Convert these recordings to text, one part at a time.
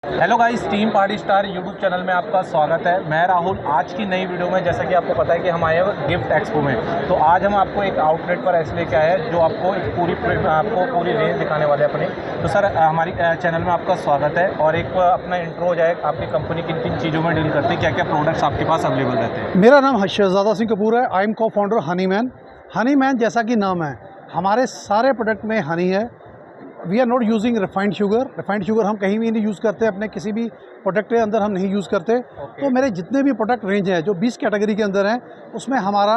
Hello guys, team party star YouTube channel में आपका स्वागत है। मैं राहुल। आज की नई वीडियो में जैसा कि आपको पता है कि हम आए हैं गिफ्ट एक्सपो में, तो आज हम आपको एक आउटलेट पर ऐसे लेके आए हैं जो आपको एक पूरी रेंज दिखाने वाले हैं अपनी। तो सर, हमारी चैनल में आपका स्वागत है और एक अपना इंट्रो हो जाए, आपकी कंपनी किन किन चीज़ों में डील करती है, क्या क्या प्रोडक्ट्स आपके पास अवेलेबल रहते हैं। मेरा नाम शहजादा सिंह कपूर है। आई एम को फाउंडर हनीमैन। हनीमैन जैसा कि नाम है, हमारे सारे प्रोडक्ट में हनी है। We are not using refined sugar. Refined sugar हम कहीं भी नहीं यूज़ करते, अपने किसी भी प्रोडक्ट के अंदर हम नहीं यूज़ करते। तो मेरे जितने भी प्रोडक्ट रेंज है जो 20 कैटेगरी के अंदर हैं, उसमें हमारा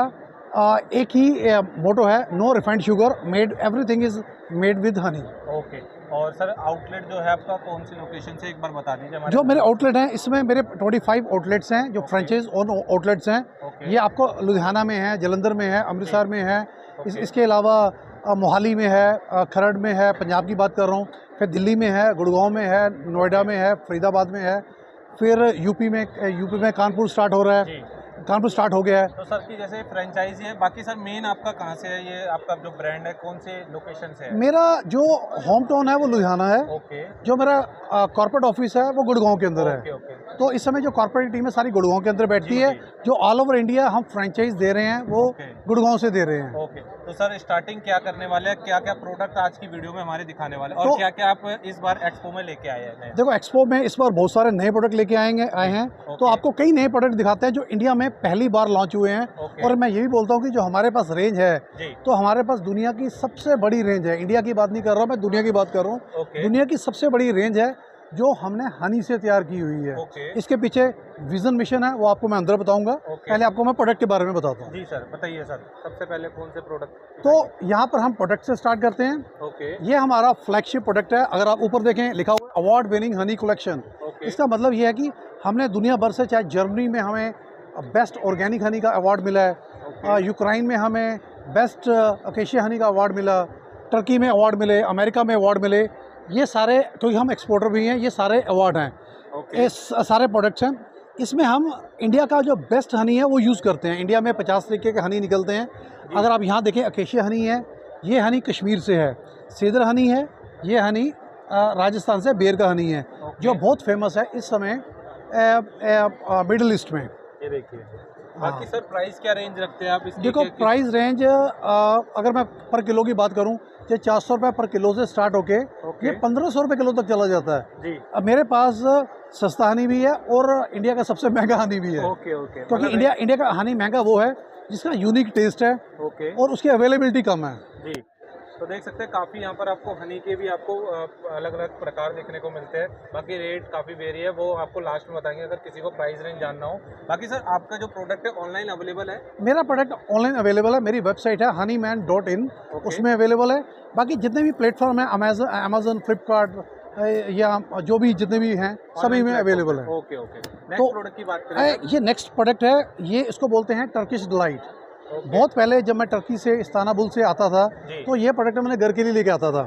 एक ही मोटो है, no refined sugar, made everything is made with honey. Okay. और सर, आउटलेट जो है आपका कौन सी लोकेशन से एक बार बता दीजिए हमारे। जो मेरे आउटलेट हैं, इसमें मेरे 25 आउटलेट्स हैं जो फ्रेंचाइज ओन आउटलेट्स हैं। ये आपको लुधियाना में है, जलंधर में है, अमृतसर में है, इसके अलावा मोहाली में है, खरड़ में है, पंजाब की बात कर रहा हूँ, फिर दिल्ली में है, गुड़गांव में है, नोएडा में है, फरीदाबाद में है, फिर यूपी में कानपुर स्टार्ट हो रहा है, कानपुर स्टार्ट हो गया है। तो सर की जैसे फ्रेंचाइजी है, बाकी सर मेन आपका कहाँ से है, ये आपका जो ब्रांड है कौन से लोकेशन से है। मेरा जो होम टाउन है वो लुधियाना है। ओके। जो मेरा कॉर्पोरेट ऑफिस है वो गुड़गांव के अंदर है। Okay okay. तो इस समय जो कॉर्पोरेट टीम है सारी गुड़गांव के अंदर बैठती है। जो ऑल ओवर इंडिया हम फ्रेंचाइज दे रहे हैं वो गुड़गांव से दे रहे हैं। ओके। तो सर, स्टार्टिंग क्या करने वाले हैं, क्या क्या प्रोडक्ट आज की वीडियो में हमारे दिखाने वाले हैं, और क्या क्या आप इस बार एक्सपो में लेके आए हैं। देखो, एक्सपो में इस बार बहुत सारे नए प्रोडक्ट लेके आए हैं। तो आपको कई नए प्रोडक्ट दिखाते हैं जो इंडिया में पहली बार लॉन्च हुए हैं। और मैं ये भी बोलता हूँ कि जो हमारे पास रेंज है, तो हमारे पास दुनिया की सबसे बड़ी रेंज है। इंडिया की बात नहीं कर रहा हूँ मैं, दुनिया की बात कर रहा हूँ। दुनिया की सबसे बड़ी रेंज है जो हमने हनी से तैयार की हुई है। इसके पीछे विजन मिशन है, वो आपको मैं अंदर बताऊंगा। पहले आपको मैं प्रोडक्ट के बारे में बताता हूँ। जी सर, बताइए सर, सबसे पहले कौन से प्रोडक्ट। तो यहाँ पर हम प्रोडक्ट से स्टार्ट करते हैं। ये हमारा फ्लैगशिप प्रोडक्ट है। अगर आप ऊपर देखें, लिखा हुआ अवार्ड विनिंग हनी कलेक्शन। इसका मतलब ये है कि हमने दुनिया भर से, चाहे जर्मनी में हमें बेस्ट ऑर्गेनिक हनी का अवार्ड मिला है, यूक्रेन में हमें बेस्ट अकेशिया हनी का अवार्ड मिला, टर्की में अवार्ड मिले, अमेरिका में अवार्ड मिले। ये सारे, क्योंकि हम एक्सपोर्टर भी हैं, ये सारे अवार्ड हैं। ये सारे प्रोडक्ट्स हैं। इसमें हम इंडिया का जो बेस्ट हनी है वो यूज़ करते हैं। इंडिया में 50 तरीके के हनी निकलते हैं। अगर आप यहाँ देखें, अकेशिया हनी है, ये हनी कश्मीर से है। सीदर हनी है, ये हनी राजस्थान से बेर का हनी है, जो बहुत फेमस है इस समय मिडल ईस्ट में। ये देखिए। बाकी सर, प्राइस क्या रेंज रखते हैं आप इसकी? देखो, प्राइस रेंज अगर मैं पर किलो की बात करूं, ये 400 रुपये पर किलो से स्टार्ट होके ये 1500 रुपये किलो तक चला जाता है जी। अब मेरे पास सस्ता हनी भी है और इंडिया का सबसे महंगा हनी भी है। क्योंकि इंडिया का हनी महंगा वो है जिसका यूनिक टेस्ट है और उसकी अवेलेबिलिटी कम है जी। तो देख सकते हैं, काफ़ी यहाँ पर आपको हनी के भी आपको अलग अलग प्रकार देखने को मिलते हैं। बाकी रेट काफ़ी वेरी है, वो आपको लास्ट में बताएंगे अगर किसी को प्राइस रेंज जानना हो। बाकी सर, आपका जो प्रोडक्ट है ऑनलाइन अवेलेबल है? मेरा प्रोडक्ट ऑनलाइन अवेलेबल है। मेरी वेबसाइट है honeyman.in, उसमें अवेलेबल है। बाकी जितने भी प्लेटफॉर्म हैं, अमेजन, फ्लिपकार्ट या जो भी जितने भी हैं, सभी में अवेलेबल है। Okay okay. नेक्स्ट प्रोडक्ट की बात करें, ये नेक्स्ट प्रोडक्ट है, ये इसको बोलते हैं टर्किश डिलाइट। बहुत पहले जब मैं टर्की से, इस्तांबुल से आता था, तो ये प्रोडक्ट मैंने घर के लिए लेके आता था।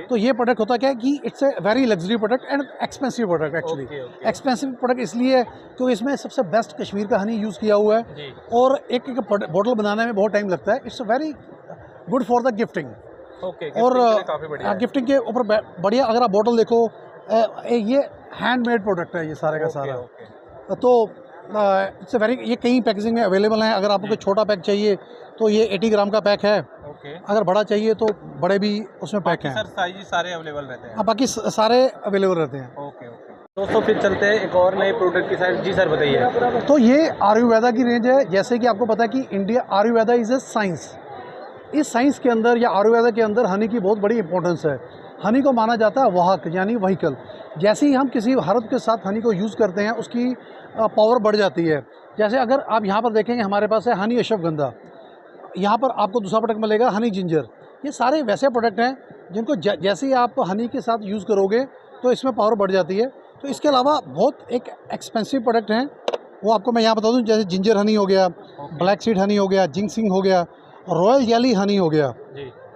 तो ये प्रोडक्ट होता क्या है कि it's a very luxury product and expensive product. Actually expensive product इसलिए क्योंकि इसमें सबसे बेस्ट कश्मीर का हनी यूज़ किया हुआ है और एक एक बोतल बनाने में बहुत टाइम लगता है। It's very good for the gifting. और गिफ्टिंग के ऊपर बढ़िया, अगर आप बोतल देखो, ये हैंडमेड प्रोडक्ट है ये सारे का सारा। तो इट्स वेरी, ये कई पैकेजिंग में अवेलेबल हैं। अगर आपको छोटा पैक चाहिए तो ये 80 ग्राम का पैक है। अगर बड़ा चाहिए तो बड़े भी उसमें पैक हैं। सर, साइज सारे अवेलेबल रहते हैं? हाँ, बाकी सारे अवेलेबल रहते हैं। Okay okay. दोस्तों, फिर चलते हैं एक और नए प्रोडक्ट की साइड। जी सर, बताइए। तो ये आयुर्वेदा की रेंज है। जैसे कि आपको पता है कि India, Ayurveda is a science. इस साइंस के अंदर या आयुर्वेदा के अंदर हनी की बहुत बड़ी इंपॉर्टेंस है। हनी को माना जाता है वाहक, यानी व्हीकल। जैसे ही हम किसी हर्ब के साथ हनी को यूज़ करते हैं, उसकी पावर बढ़ जाती है। जैसे अगर आप यहाँ पर देखेंगे, हमारे पास है हनी अश्वगंधा। यहाँ पर आपको दूसरा प्रोडक्ट मिलेगा हनी जिंजर। ये सारे वैसे प्रोडक्ट हैं जिनको जैसे ही आप हनी के साथ यूज़ करोगे तो इसमें पावर बढ़ जाती है। तो इसके अलावा बहुत एक एक्सपेंसिव प्रोडक्ट हैं, वो आपको मैं यहाँ बता दूँ। जैसे जिंजर हनी हो गया, ब्लैक सीड हनी हो गया, जिंगसिंग हो गया, रॉयल जेली हनी हो गया,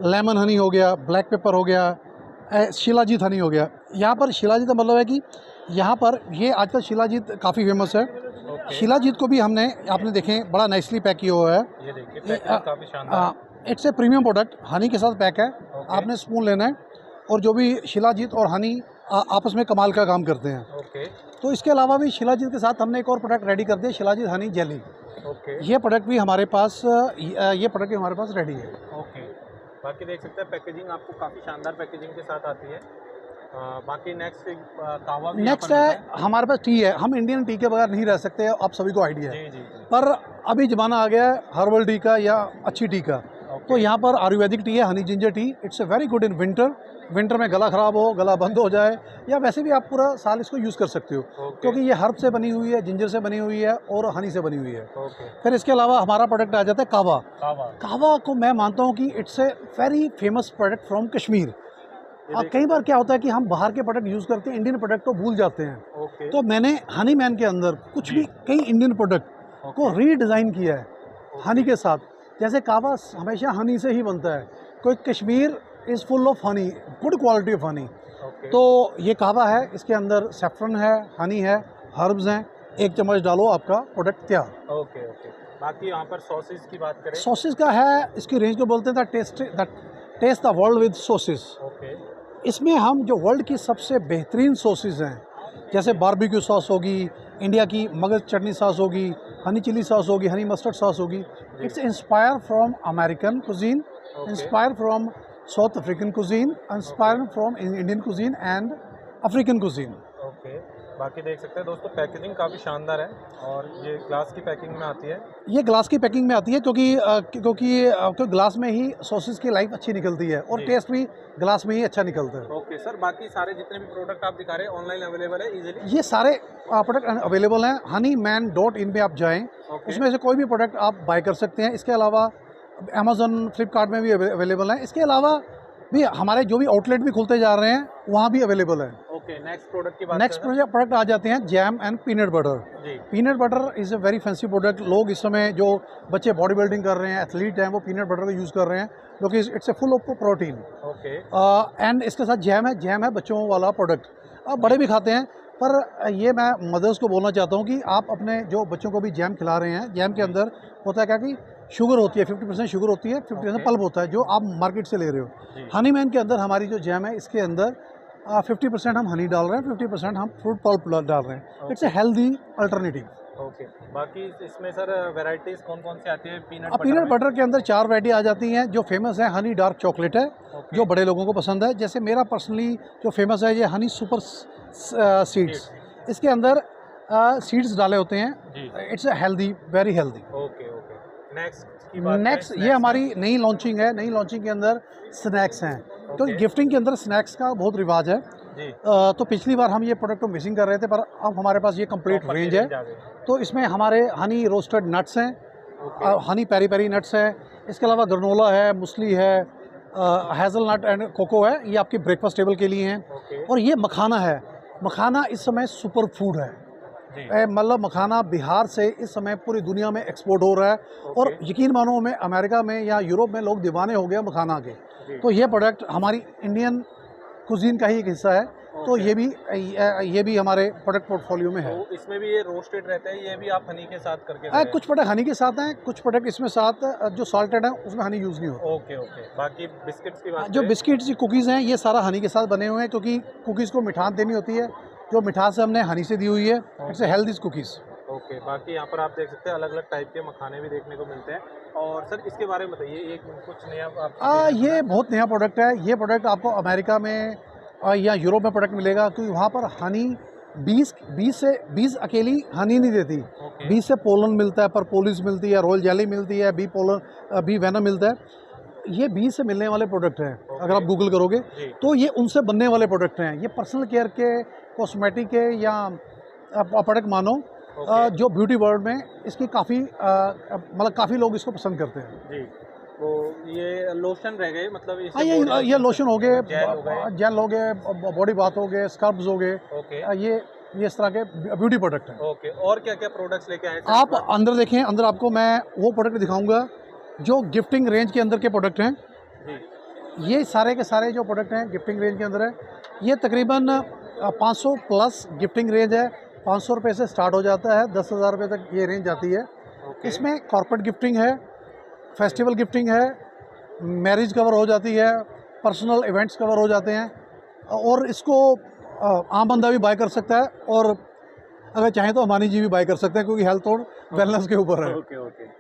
लेमन हनी हो गया, ब्लैक पेपर हो गया, शिलाजीत हनी हो गया। यहाँ पर शिलाजीत का मतलब है कि यहाँ पर ये आजकल शिलाजीत काफ़ी फेमस है। शिलाजीत को भी हमने, आपने देखें, बड़ा नाइसली पैक किया हुआ है। ये देखिए, काफ़ी शानदार। It's a premium product, Honey के साथ पैक है। आपने स्पून लेना है और जो भी शिलाजीत और हनी आपस में कमाल का काम करते हैं। ओके तो इसके अलावा भी शिलाजीत के साथ हमने एक और प्रोडक्ट रेडी कर दिया, शिलाजीत हनी जेली। ओके ये प्रोडक्ट भी हमारे पास ये प्रोडक्ट भी हमारे पास रेडी है। ओके। बाकी देख सकते हैं पैकेजिंग आपको काफ़ी शानदार पैकेजिंग के साथ आती है। बाकी नेक्स्ट कहवा भी नेक्स्ट है हमारे पास टी है। हम इंडियन टी के बगैर नहीं रह सकते, आप सभी को आइडिया है। जी जी जी। पर अभी ज़माना आ गया है हर्बल टी का या अच्छी टी का। तो यहाँ पर आयुर्वेदिक टी है, Honey ginger tea. It's a very good in winter. Winter में गला ख़राब हो, गला बंद हो जाए, या वैसे भी आप पूरा साल इसको यूज़ कर सकते हो, क्योंकि ये हर्ब से बनी हुई है, जिंजर से बनी हुई है और हनी से बनी हुई है। फिर इसके अलावा हमारा प्रोडक्ट आ जाता है कहवा। कहवा को मैं मानता हूँ कि it's a very famous product from Kashmir. अब कई बार क्या होता है कि हम बाहर के प्रोडक्ट यूज़ करते हैं, इंडियन प्रोडक्ट को भूल जाते हैं। तो मैंने हनी मैन के अंदर कुछ भी कई इंडियन प्रोडक्ट को रीडिज़ाइन किया है हनी के साथ। जैसे कहवा हमेशा हनी से ही बनता है, कोई Kashmir is full of honey, good quality of honey. तो ये कहवा है, इसके अंदर सेफ्रन है, हनी है, हर्ब्स हैं। 1 चम्मच डालो, आपका प्रोडक्ट तैयार। Okay okay. बाकी यहाँ पर सॉसेस की बात करें, सॉसेस का है, इसकी रेंज को बोलते हैं taste the world with sauces. Okay इसमें हम जो वर्ल्ड की सबसे बेहतरीन सॉसेस हैं, जैसे बारबेक्यू सॉस होगी, इंडिया की मगज चटनी सॉस होगी, हनी चिली सॉस होगी, हनी मस्टर्ड सॉस होगी। It's inspire from American cuisine, inspire from south African cuisine, inspire from Indian cuisine and African cuisine. Okay. बाकी देख सकते हैं दोस्तों पैकेजिंग काफ़ी शानदार है और ये ग्लास की पैकिंग में आती है। ये ग्लास की पैकिंग में आती है क्योंकि ग्लास में ही सॉसेस की लाइफ अच्छी निकलती है और टेस्ट भी ग्लास में ही अच्छा निकलता है। ओके सर, बाकी सारे जितने भी प्रोडक्ट आप दिखा रहे हैं ऑनलाइन अवेलेबल है इजीली? ये सारे प्रोडक्ट अवेलेबल हैं। honeyman.in पे आप जाएं, उसमें से कोई भी प्रोडक्ट आप बाय कर सकते हैं। इसके अलावा अमेज़न, फ्लिपकार्ट में भी अवेलेबल है। इसके अलावा भी हमारे जो भी आउटलेट भी खुलते जा रहे हैं, वहाँ भी अवेलेबल है। ओके, नेक्स्ट प्रोडक्ट की बात नेक्स्ट प्रोडक्ट आ जाते हैं jam and peanut butter. Peanut butter is a very fancy product. लोग इस समय जो बच्चे बॉडी बिल्डिंग कर रहे हैं, एथलीट हैं, वो पीनट बटर का यूज़ कर रहे हैं, क्योंकि it's a full of protein. Okay. And इसके साथ जैम है बच्चों वाला प्रोडक्ट। अब बड़े भी खाते हैं, पर ये मैं मदर्स को बोलना चाहता हूँ कि आप अपने जो बच्चों को भी जैम खिला रहे हैं, जैम के अंदर होता है क्या कि शुगर होती है, 50% शुगर होती है, 50% पल्प होता है जो आप मार्केट से ले रहे हो। हनी मैन के अंदर हमारी जो जैम है, इसके अंदर 50% हम हनी डाल रहे हैं, 50% हम फ्रूट पल्प डाल रहे हैं। It's a healthy alternative. Okay. बाकी इसमें सर वैरायटीज़ कौन कौन सी आती है पीनट बटर के अंदर 4 वैरायटी आ जाती हैं। जो फेमस है हनी डार्क चॉकलेट है, जो बड़े लोगों को पसंद है। जैसे मेरा पर्सनली जो फेमस है ये हनी सुपर सीड्स। इसके अंदर सीड्स डाले होते हैं। It's a healthy, very healthy. Okay okay. Next ये हमारी नई लॉन्चिंग है। नई लॉन्चिंग के अंदर स्नैक्स हैं, क्योंकि गिफ्टिंग के अंदर स्नैक्स का बहुत रिवाज है। तो पिछली बार हम ये प्रोडक्ट को मिसिंग कर रहे थे, पर अब हमारे पास ये कंप्लीट रेंज है। तो इसमें हमारे हनी रोस्टेड नट्स हैं, हनी पेरी पेरी नट्स है, इसके अलावा ग्रनोला है, मुसली है, हेज़लनट एंड कोको है। ये आपकी ब्रेकफास्ट टेबल के लिए हैं। और ये मखाना है। मखाना इस समय सुपर फूड है। मतलब मखाना बिहार से इस समय पूरी दुनिया में एक्सपोर्ट हो रहा है। और यकीन मानो, में अमेरिका में या यूरोप में लोग दीवाने हो गए मखाना के। तो ये प्रोडक्ट हमारी इंडियन कुजीन का ही एक हिस्सा है। तो ये भी हमारे प्रोडक्ट पोर्टफोलियो में है। तो इसमें भी ये रोस्टेड रहता है, ये भी आप हनी के साथ करके कुछ प्रोडक्ट हनी के साथ हैं, कुछ प्रोडक्ट इसमें साथ जो सॉल्टेड है उसमें हनी यूज़ नहीं होता। Okay okay. बाकी बिस्किट्स की बात जो बिस्किट्स कुकीज़ हैं, ये सारा हनी के साथ बने हुए हैं, क्योंकि कुकीज़ को मिठास देनी होती है। जो मिठास हमने हनी से दी हुई है। It's a healthy cookies. Okay. बाकी यहाँ पर आप देख सकते हैं अलग अलग टाइप के मखाने भी देखने को मिलते हैं। और सर इसके बारे में बताइए, एक कुछ नया आप ये बहुत नया प्रोडक्ट है। ये प्रोडक्ट आपको अमेरिका में या यूरोप में प्रोडक्ट मिलेगा, क्योंकि वहाँ पर हनी 20 अकेली हनी नहीं देती। 20 से पोलन मिलता है, परपोलिस मिलती है, रॉयल जेली मिलती है, बी वेनम मिलता है। ये 20 से मिलने वाले प्रोडक्ट हैं। अगर आप गूगल करोगे तो ये उनसे बनने वाले प्रोडक्ट हैं। ये पर्सनल केयर के, कॉस्मेटिक के या प्रोडक्ट मानो, जो ब्यूटी वर्ल्ड में इसकी काफ़ी लोग इसको पसंद करते हैं। जी। तो ये लोशन रह गए, मतलब ये लोशन हो गए, जेल हो गए, बॉडी बाथ हो गए, स्क्रब्स हो गए। ये इस तरह के ब्यूटी प्रोडक्ट हैं। ओके। और क्या क्या प्रोडक्ट्स लेके आए? आप अंदर देखें, अंदर आपको मैं वो प्रोडक्ट दिखाऊंगा जो गिफ्टिंग रेंज के अंदर के प्रोडक्ट हैं। ये सारे के सारे जो प्रोडक्ट हैं गिफ्टिंग रेंज के अंदर है। ये तकरीबन 500 प्लस गिफ्टिंग रेंज है। 500 रुपये से स्टार्ट हो जाता है, 10,000 रुपये तक ये रेंज आती है। इसमें कॉर्पोरेट गिफ्टिंग है, फेस्टिवल गिफ्टिंग है, मैरिज कवर हो जाती है, पर्सनल इवेंट्स कवर हो जाते हैं। और इसको आम बंदा भी बाय कर सकता है, और अगर चाहें तो अमानी जी भी बाय कर सकते हैं, क्योंकि हेल्थ और वेलनेस के ऊपर है। Okay okay.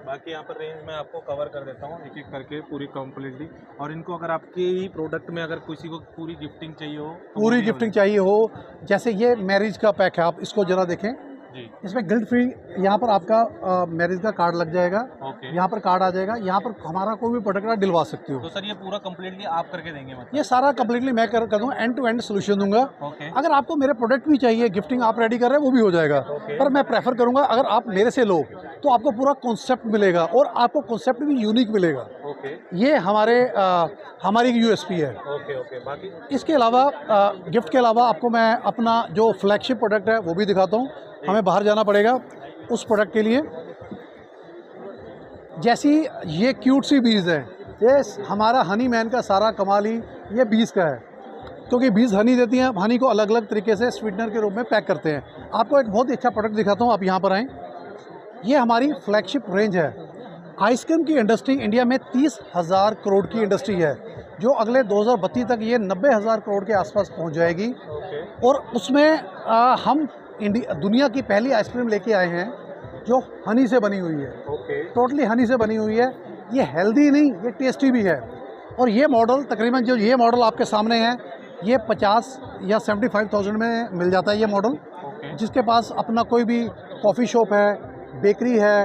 बाकी यहाँ पर रेंज मैं आपको कवर कर देता हूँ एक एक करके पूरी कंप्लीटली। और इनको अगर आपके ही प्रोडक्ट में अगर किसी को पूरी गिफ्टिंग चाहिए हो तो पूरी वो भी गिफ्टिंग चाहिए हो, जैसे ये मैरिज का पैक है, आप इसको जरा देखें। जी। इसमें गिल्ट फ्री, यहाँ पर आपका मैरिज का कार्ड लग जाएगा, ओके। यहाँ पर कार्ड आ जाएगा, यहाँ पर हमारा कोई भी प्रोडक्ट आप दिलवा सकते हो। तो सर ये पूरा कंप्लीटली आप करके देंगे मतलब? ये सारा कम्प्लीटली मैं कर दूँगा, एंड टू एंड सोल्यूशन दूंगा। ओके। अगर आपको मेरे प्रोडक्ट भी चाहिए, गिफ्टिंग आप रेडी कर रहे हैं, वो भी हो जाएगा। ओके। पर मैं प्रेफर करूंगा अगर आप मेरे से लो तो आपको पूरा कॉन्सेप्ट मिलेगा, और आपको कॉन्सेप्ट भी यूनिक मिलेगा। ओके ये हमारी यूएसपी है। Okay okay. बाकी इसके अलावा गिफ्ट के अलावा आपको मैं अपना जो फ्लैगशिप प्रोडक्ट है वो भी दिखाता हूँ। हमें बाहर जाना पड़ेगा उस प्रोडक्ट के लिए। जैसी ये क्यूट सी बीज है, ये हमारा हनी मैन का सारा कमाल ही ये बीज का है, क्योंकि बीज हनी देती हैं। हनी को अलग अलग तरीके से स्वीटनर के रूप में पैक करते हैं। आपको एक बहुत ही अच्छा प्रोडक्ट दिखाता हूँ, आप यहाँ पर आएँ। ये हमारी फ्लैगशिप रेंज है। आइसक्रीम की इंडस्ट्री इंडिया में 30,000 करोड़ की इंडस्ट्री है, जो अगले 2032 तक ये 90,000 करोड़ के आसपास पहुंच जाएगी। ओके और उसमें हम दुनिया की पहली आइसक्रीम लेके आए हैं जो हनी से बनी हुई है, ओके टोटली हनी से बनी हुई है। ये हेल्दी नहीं, ये टेस्टी भी है। और ये मॉडल तकरीबन जो ये मॉडल आपके सामने है, ये 50 या 75,000 में मिल जाता है ये मॉडल। ओके जिसके पास अपना कोई भी कॉफ़ी शॉप है, बेकरी है,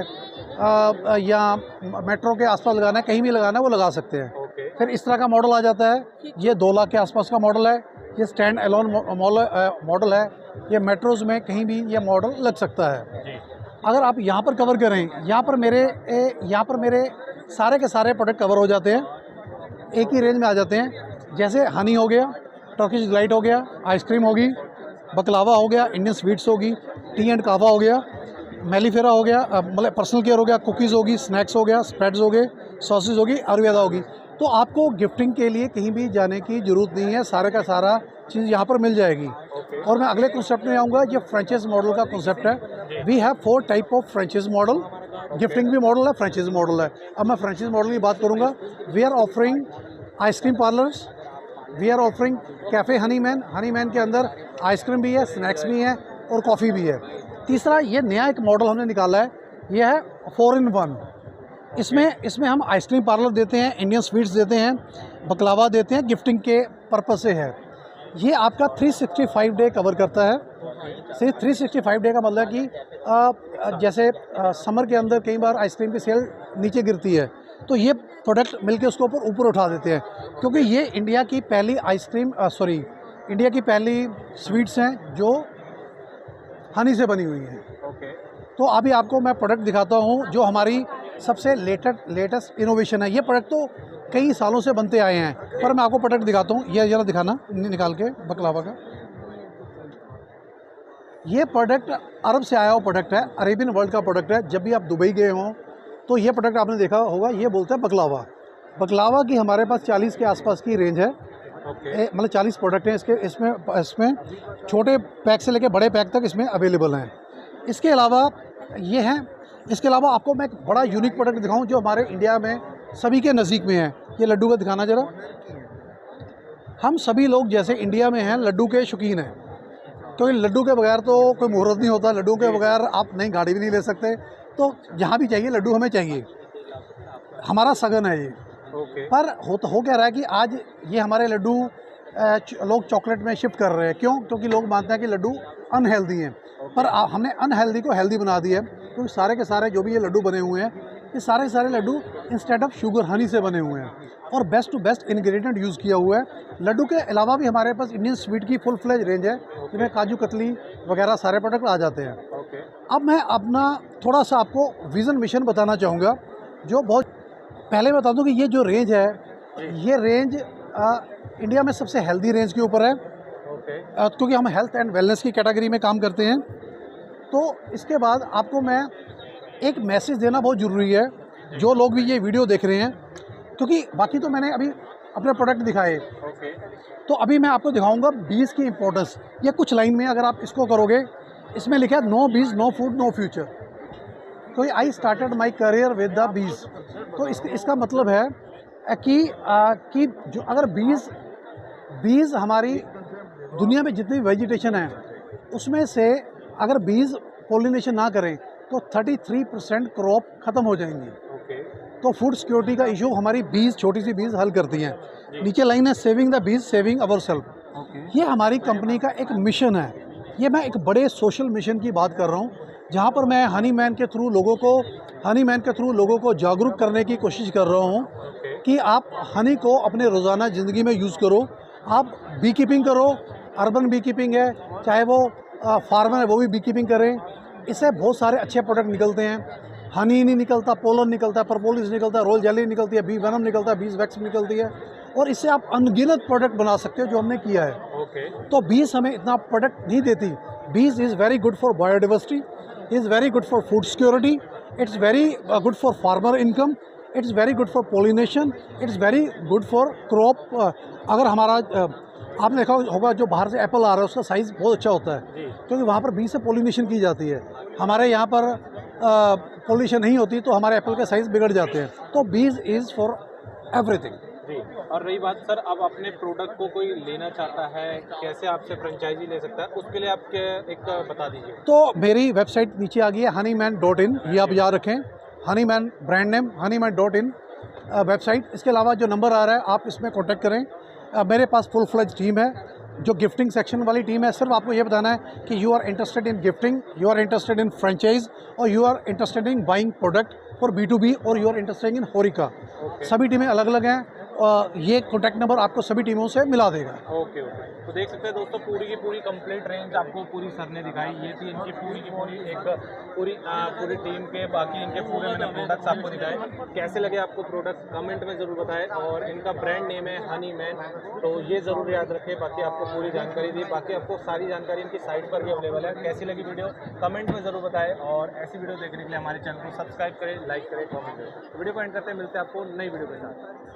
या मेट्रो के आसपास लगाना है, कहीं भी लगाना है वो लगा सकते हैं। ओके फिर इस तरह का मॉडल आ जाता है, ये 2 लाख के आसपास का मॉडल है। ये स्टैंड एलोन मॉडल है, ये मेट्रोज में कहीं भी ये मॉडल लग सकता है। जी। अगर आप यहाँ पर कवर करें, यहाँ पर मेरे सारे के सारे प्रोडक्ट कवर हो जाते हैं, एक ही रेंज में आ जाते हैं। जैसे हनी हो गया, टर्किश डिलाइट हो गया, आइसक्रीम होगी, बकलावा हो गया, इंडियन स्वीट्स होगी, टी एंड कावा हो गया, मेलीफेरा हो गया, मतलब पर्सनल केयर हो गया, कुकीज़ होगी, स्नैक्स हो गया, स्प्रेड्स हो गए, सॉसेज होगी, आयुर्वेदा होगी। तो आपको गिफ्टिंग के लिए कहीं भी जाने की ज़रूरत नहीं है, सारे का सारा चीज़ यहाँ पर मिल जाएगी। और मैं अगले कॉन्सेप्ट में आऊँगा, ये फ्रेंचाइज मॉडल का कॉन्सेप्ट है। We have 4 type of franchise model. Gifting भी मॉडल है, फ्रेंचाइज मॉडल है। अब मैं फ्रेंचाइज मॉडल की बात करूँगा। We are offering ice cream parlours, we are offering café Honey Man के अंदर आइसक्रीम भी है, स्नैक्स भी हैं और कॉफ़ी भी है। तीसरा, ये नया एक मॉडल हमने निकाला है, ये है 4 in 1। इसमें हम आइसक्रीम पार्लर देते हैं, इंडियन स्वीट्स देते हैं, बकलावा देते हैं, गिफ्टिंग के पर्पस से है। ये आपका 365 डे कवर करता है। सिर्फ 365 डे का मतलब कि जैसे समर के अंदर कई बार आइसक्रीम की सेल नीचे गिरती है, तो ये प्रोडक्ट मिलके उसको ऊपर उठा देते हैं, क्योंकि ये इंडिया की पहली इंडिया की पहली स्वीट्स हैं जो हनी से बनी हुई हैं। ओके तो अभी आपको मैं प्रोडक्ट दिखाता हूँ जो हमारी सबसे लेटेस्ट इनोवेशन है। ये प्रोडक्ट तो कई सालों से बनते आए हैं, पर मैं आपको प्रोडक्ट दिखाता हूँ। ये जरा दिखाना निकाल के बकलावा का। ये प्रोडक्ट अरब से आया हुआ प्रोडक्ट है, अरेबियन वर्ल्ड का प्रोडक्ट है। जब भी आप दुबई गए हों तो ये प्रोडक्ट आपने देखा होगा, ये बोलते हैं बकलावा। बकलावा की हमारे पास 40 के आसपास की रेंज है। मतलब 40 प्रोडक्ट हैं इसमें छोटे पैक से लेकर बड़े पैक तक इसमें अवेलेबल हैं। इसके अलावा ये हैं, इसके अलावा आपको मैं एक बड़ा यूनिक प्रोडक्ट दिखाऊं जो हमारे इंडिया में सभी के नज़दीक में है। ये लड्डू का दिखाना जरा। हम सभी लोग जैसे इंडिया में हैं लड्डू के शौकीन हैं, क्योंकि लड्डू के बगैर तो कोई मुहूर्त नहीं होता, लड्डू के बगैर आप नई गाड़ी भी नहीं ले सकते। तो जहाँ भी चाहिए लड्डू हमें चाहिए, हमारा सगन है ये। पर हो क्या रहा है कि आज ये हमारे लड्डू लोग चॉकलेट में शिफ्ट कर रहे हैं। क्यों? क्योंकि लोग मानते हैं कि लड्डू अनहेल्दी हैं, पर हमने अनहेल्दी को हेल्दी बना दिया है। क्योंकि सारे के सारे जो भी ये लड्डू बने हुए हैं, ये सारे laddoo instead of sugar honey से बने हुए हैं और best to best ingredient use किया हुआ है। लड्डू के अलावा भी हमारे पास इंडियन स्वीट की फुल फ्लेज रेंज है, जिसमें काजू कतली वगैरह सारे प्रोडक्ट आ जाते हैं। अब मैं अपना थोड़ा सा आपको विज़न मिशन बताना चाहूँगा, जो बहुत पहले बता दूं कि ये जो रेंज है, ये रेंज इंडिया में सबसे हेल्दी रेंज के ऊपर है, क्योंकि हम हेल्थ एंड वेलनेस की कैटेगरी में काम करते हैं। तो इसके बाद आपको मैं एक मैसेज देना बहुत ज़रूरी है, जो लोग भी ये वीडियो देख रहे हैं, क्योंकि बाकी तो मैंने अभी अपने प्रोडक्ट दिखाए, तो अभी मैं आपको दिखाऊंगा बीज की इम्पोर्टेंस। ये कुछ लाइन में अगर आप इसको करोगे, इसमें लिखा है नो बीज नो फूड नो फ्यूचर। तो I started my career with the bees. तो इसका मतलब है कि जो अगर बीज हमारी दुनिया में जितनी वेजिटेशन है उसमें से अगर बीज पोलिनेशन ना करें तो 33% क्रॉप ख़त्म हो जाएंगी। ओके। तो फूड सिक्योरिटी का इशू हमारी बीज, छोटी सी बीज हल करती हैं। नीचे लाइन है saving the bees saving our self. Okay. ये हमारी कंपनी का एक मिशन है। ये मैं एक बड़े सोशल मिशन की बात कर रहा हूँ, जहाँ पर मैं हनी मैन के थ्रू लोगों को जागरूक करने की कोशिश कर रहा हूँ कि आप हनी को अपने रोज़ाना ज़िंदगी में यूज़ करो। आप बी कीपिंग करो, अर्बन बी कीपिंग है, चाहे वो फार्मर है वो भी बी कीपिंग करें। इससे बहुत सारे अच्छे प्रोडक्ट निकलते हैं। हनी नहीं निकलता, पोलन निकलता है, प्रपोलिस निकलता है, रोल जेली निकलती है, बी वेनम निकलता है, बीज वैक्स निकलती है, और इससे आप अनगिनत प्रोडक्ट बना सकते हो जो हमने किया है। ओके। तो बीज हमें इतना प्रोडक्ट नहीं देती। बीज is very good for biodiversity, is very good for food security, it's very good for farmer income, it's very good for pollination, it's very good for crop. अगर हमारा आपने देखा होगा जो बाहर से एप्पल आ रहा है उसका साइज़ बहुत अच्छा होता है क्योंकि वहाँ पर बीज से पोलिनेशन की जाती है। हमारे यहाँ पर पोलिनेशन नहीं होती तो हमारे एप्पल के साइज़ बिगड़ जाते हैं। तो बीज इज़ फॉर एवरीथिंग। जी। और रही बात सर, अब अपने प्रोडक्ट को कोई लेना चाहता है, कैसे आपसे फ्रेंचाइजी ले सकता है, उसके लिए आप एक बता दीजिए। तो मेरी वेबसाइट नीचे आ गई है honeyman.in, ये आप याद रखें, Hahnemann brand name honeyman.in website. इसके अलावा जो नंबर आ रहा है आप इसमें कॉन्टैक्ट करें। मेरे पास फुल फ्लेज टीम है जो गिफ्टिंग सेक्शन वाली टीम है। सिर्फ आपको ये बताना है कि you are interested in gifting, you are interested in franchise, और you are interested in buying product for B2B, और you are interested in horeca. सभी टीमें अलग अलग हैं। ये कॉन्टैक्ट नंबर आपको सभी टीमों से मिला देगा। ओके। तो देख सकते हैं दोस्तों, पूरी की पूरी कंप्लीट रेंज आपको पूरी सर ने दिखाई। ये थी इनकी पूरी की पूरी पूरी टीम के, बाकी इनके पूरे मैंने प्रोडक्ट्स आपको दिखाए। कैसे लगे आपको प्रोडक्ट कमेंट में ज़रूर बताएं। और इनका ब्रांड नेम है हनी मैन, तो ये ज़रूर याद रखें। बाकी आपको पूरी जानकारी दी, बाकी आपको सारी जानकारी इनकी साइट पर भी अवेलेबल है। कैसी लगी वीडियो कमेंट में ज़रूर बताएं, और ऐसी वीडियो देखने के लिए हमारे चैनल को सब्सक्राइब करें, लाइक करें, कमेंट करें। वीडियो को एंड करते हैं, मिलते हैं आपको नई वीडियो के साथ।